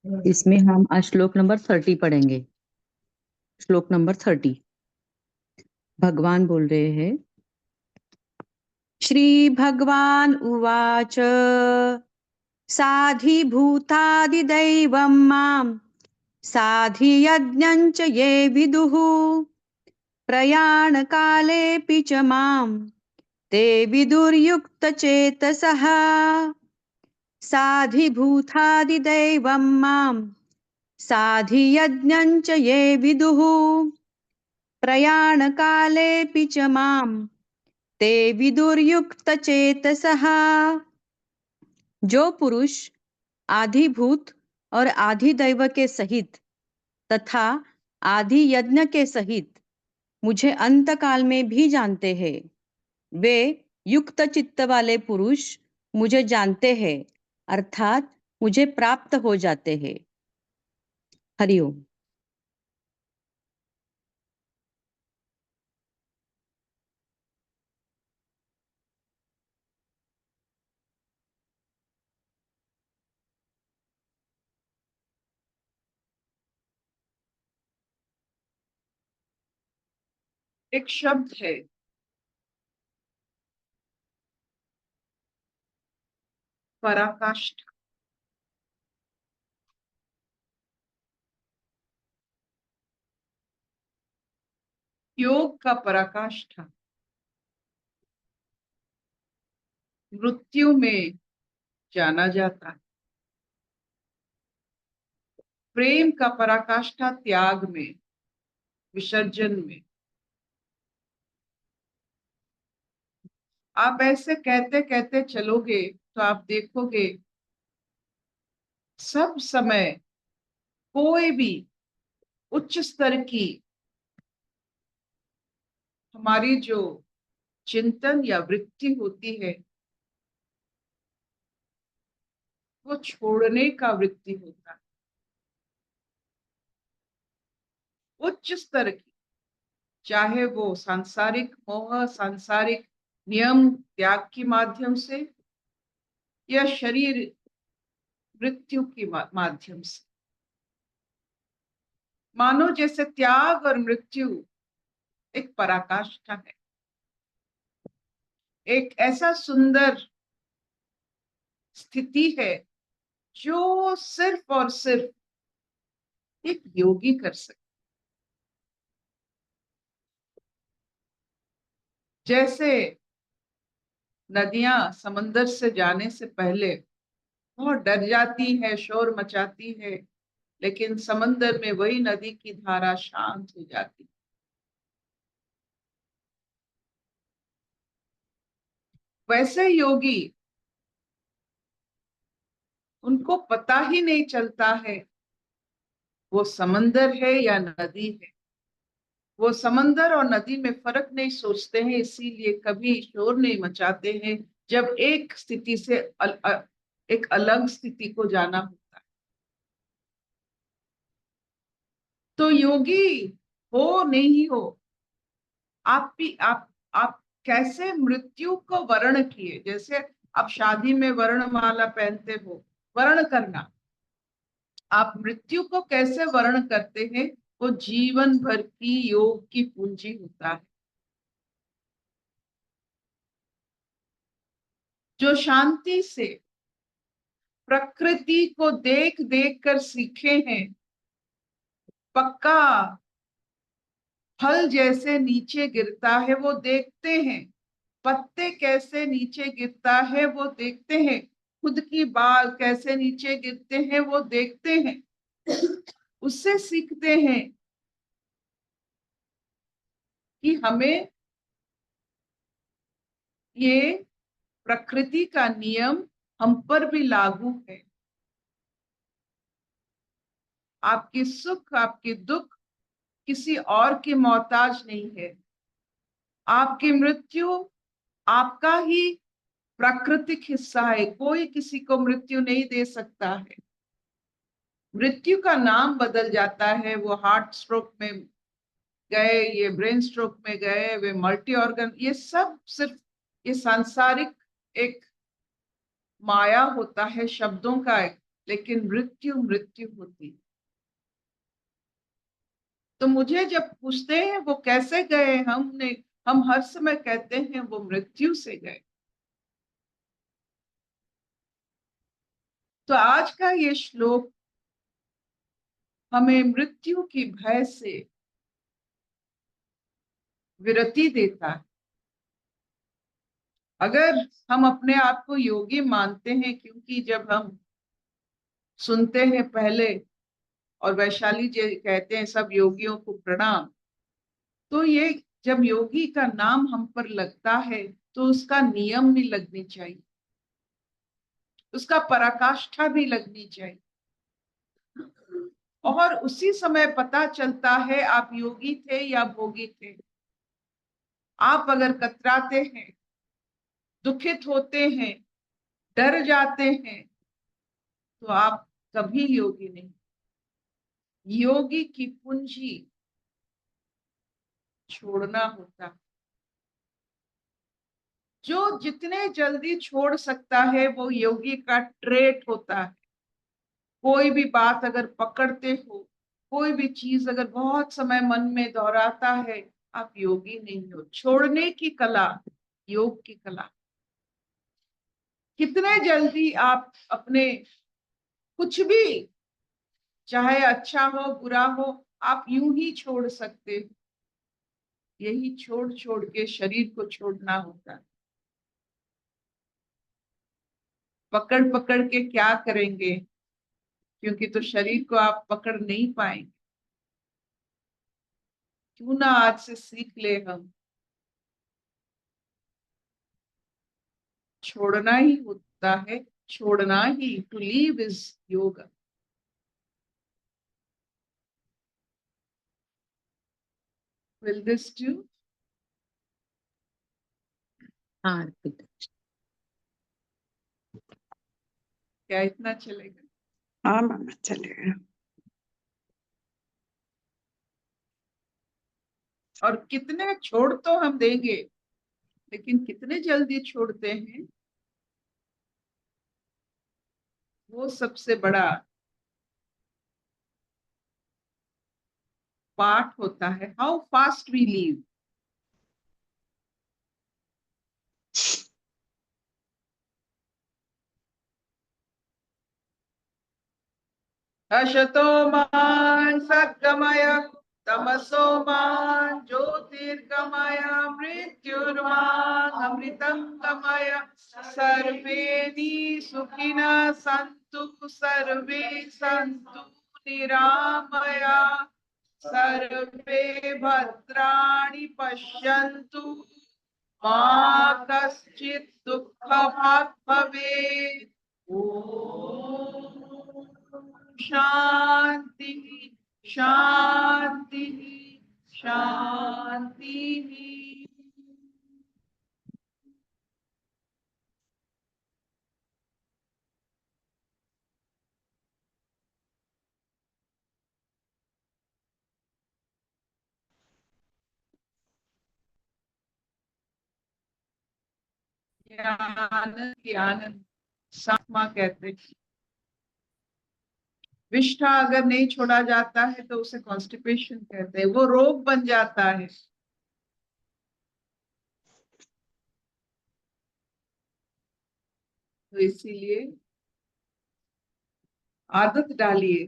इसमें हम आज श्लोक नंबर 30 पढ़ेंगे। श्लोक नंबर 30 भगवान बोल रहे हैं। श्री भगवान उवाच साधिभूतादिदैवं मां साधियज्ञं च ये विदुः प्रयाणकालेऽपि च मां ते विदुर्युक्तचेतसः। साधिभूतादिदैवं मां साधियज्ञं च ये विदुः प्रयाणकालेऽपि च मां ते विदुर्युक्तचेतसः। जो पुरुष आधिभूत और आधिदैव के सहित तथा आधि यज्ञ के सहित मुझे अंत काल में भी जानते हैं, वे युक्त चित्त वाले पुरुष मुझे जानते हैं, अर्थात मुझे प्राप्त हो जाते हैं। हरिओम। एक शब्द है पराकाष्ठा। योग का पराकाष्ठा मृत्यु में जाना जाता है। प्रेम का पराकाष्ठा त्याग में, विसर्जन में। आप ऐसे कहते कहते चलोगे तो आप देखोगे सब समय कोई भी उच्च स्तर की हमारी जो चिंतन या वृत्ति होती है वो छोड़ने का वृत्ति होता है। उच्च स्तर की, चाहे वो सांसारिक मोह, सांसारिक नियम त्याग के माध्यम से या शरीर मृत्यु के माध्यम से। मानो जैसे त्याग और मृत्यु एक पराकाष्ठा है, एक ऐसा सुंदर स्थिति है जो सिर्फ और सिर्फ एक योगी कर सकता। जैसे नदियां समंदर से जाने से पहले बहुत डर जाती है, शोर मचाती है, लेकिन समंदर में वही नदी की धारा शांत हो जाती। वैसे योगी, उनको पता ही नहीं चलता है वो समंदर है या नदी है। वो समंदर और नदी में फर्क नहीं सोचते हैं, इसीलिए कभी शोर नहीं मचाते हैं जब एक स्थिति से एक अलग स्थिति को जाना होता है। तो योगी हो नहीं हो, आप भी आप कैसे मृत्यु को वर्ण किए। जैसे आप शादी में वर्णमाला पहनते हो, वर्ण करना, आप मृत्यु को कैसे वर्ण करते हैं वो जीवन भर की योग की पूंजी होता है। जो शांति से प्रकृति को देख देख कर सीखे हैं, पक्का फल जैसे नीचे गिरता है वो देखते हैं, पत्ते कैसे नीचे गिरता है वो देखते हैं, खुद की बाल कैसे नीचे गिरते हैं वो देखते हैं, उससे सीखते हैं कि हमें ये प्रकृति का नियम हम पर भी लागू है। आपकी सुख, आपकी दुख किसी और की मोहताज नहीं है। आपकी मृत्यु आपका ही प्राकृतिक हिस्सा है, कोई किसी को मृत्यु नहीं दे सकता है। मृत्यु का नाम बदल जाता है, वो हार्ट स्ट्रोक में गए, ये ब्रेन स्ट्रोक में गए, वे मल्टी ऑर्गन, ये सब सिर्फ ये सांसारिक एक माया होता है शब्दों का, एक लेकिन मृत्यु मृत्यु होती। तो मुझे जब पूछते हैं वो कैसे गए, हम हर समय कहते हैं वो मृत्यु से गए। तो आज का ये श्लोक हमें मृत्यु की भय से विरति देता है। अगर हम अपने आप को योगी मानते हैं, क्योंकि जब हम सुनते हैं पहले, और वैशाली जी कहते हैं सब योगियों को प्रणाम, तो ये जब योगी का नाम हम पर लगता है तो उसका नियम भी लगनी चाहिए, उसका पराकाष्ठा भी लगनी चाहिए। और उसी समय पता चलता है आप योगी थे या भोगी थे। आप अगर कतराते हैं, दुखित होते हैं, डर जाते हैं, तो आप कभी योगी नहीं। योगी की पूंजी छोड़ना होता है। जो जितने जल्दी छोड़ सकता है वो योगी का ट्रेट होता है। कोई भी बात अगर पकड़ते हो, कोई भी चीज अगर बहुत समय मन में दोहराता है, आप योगी नहीं हो। छोड़ने की कला योग की कला। कितने जल्दी आप अपने कुछ भी, चाहे अच्छा हो बुरा हो, आप यूं ही छोड़ सकते हो। यही छोड़ छोड़ के शरीर को छोड़ना होता है। पकड़ पकड़ के क्या करेंगे, क्योंकि तो शरीर को आप पकड़ नहीं पाएंगे। क्यों ना आज से सीख ले हम, छोड़ना ही होता है, छोड़ना ही, to leave is yoga. Will this do? हाँ अर्पिता। क्या इतना चलेगा? हाँ मामा चलेगा। और कितने छोड़ तो हम देंगे, लेकिन कितने जल्दी छोड़ते हैं, वो सबसे बड़ा पाठ होता है। How fast we live. अशतो मान सद्गमय, तमसो मान ज्योतिर्गमय, मृत्युर्मान अमृतं गमय। सर्वे सुखिनः सन्तु, सर्वे सन्तु निरामया, सर्वे भद्राणि पश्यन्तु, मा कश्चित् दुःखभाग् भवेत्। ओम शांति शांति शांति। आनंद की आनंद सात्मा कहते हैं। विष्ठा अगर नहीं छोड़ा जाता है तो उसे कॉन्स्टिपेशन कहते हैं, वो रोग बन जाता है। तो इसीलिए आदत डालिए